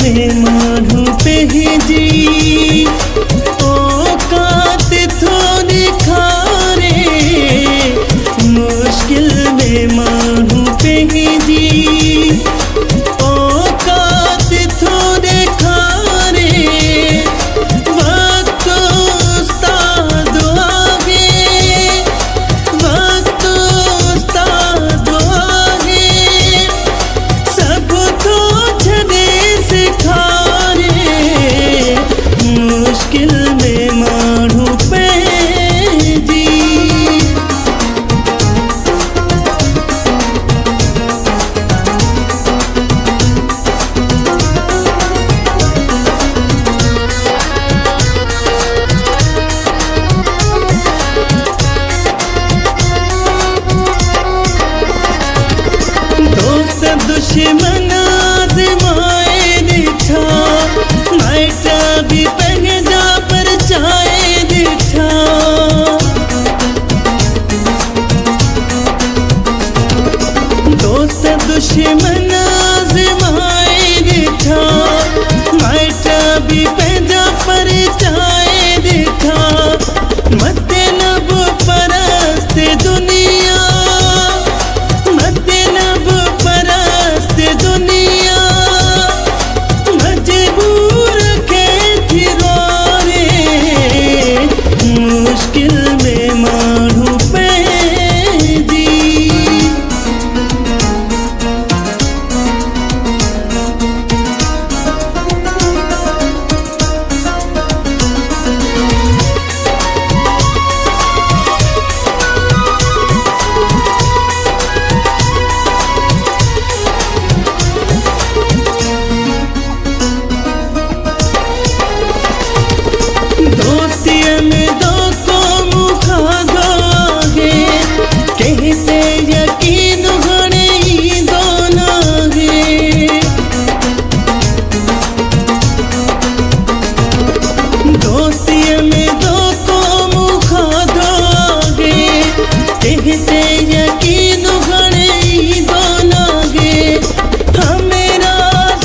में मानू पे जी औकात थोड़ी खारे, मुश्किल में मानू पे जी औकात थोड़े खारे। वक्त उस्ताद आगे, वक्त उस्ताद आगे, सब तो छदे सिखारे, मुश्किल में मानू पे जी। दुश्मन आज़माए दिठा, माइटा भी पहजा पर चाहे दिठा। दोस्त दुश्मन आज़माए दिठा, माइटा भी पहजा पर चाहे दिठा। मतलब परस्त दुनिया, मतलब परस्त दुनिया, मजबूर के थिरोरे, मुश्किल में मानू पे जी। यकीन घणे ही दोना है, दोस्ती में दो को मुखा दोगे, कहते यकीन घणे ही दोना है। हमेरा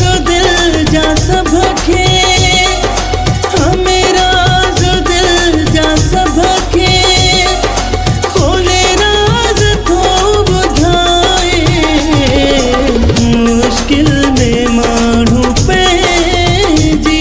जो दिल जा सबके, हमेरा जो दिल जा सबके, मुश्किल में मानू पे जी।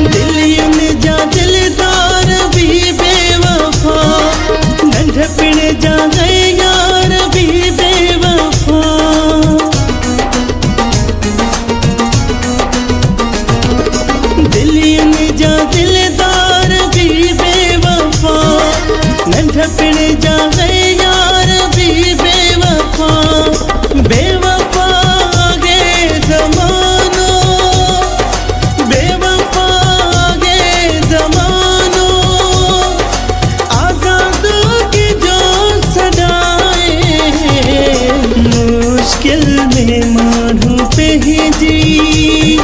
दिलियुन जा दिलदार भी बेवफा, नंढपिण जा गए यार भी बेवफा। दिलियुन जा दिलदार भी बेवफा, नंढपिण जा गए यार भी बेवफा। बेवफा गे ज़मानो, बेवफा गे ज़मानो, मुश्किल में मानू पे जी।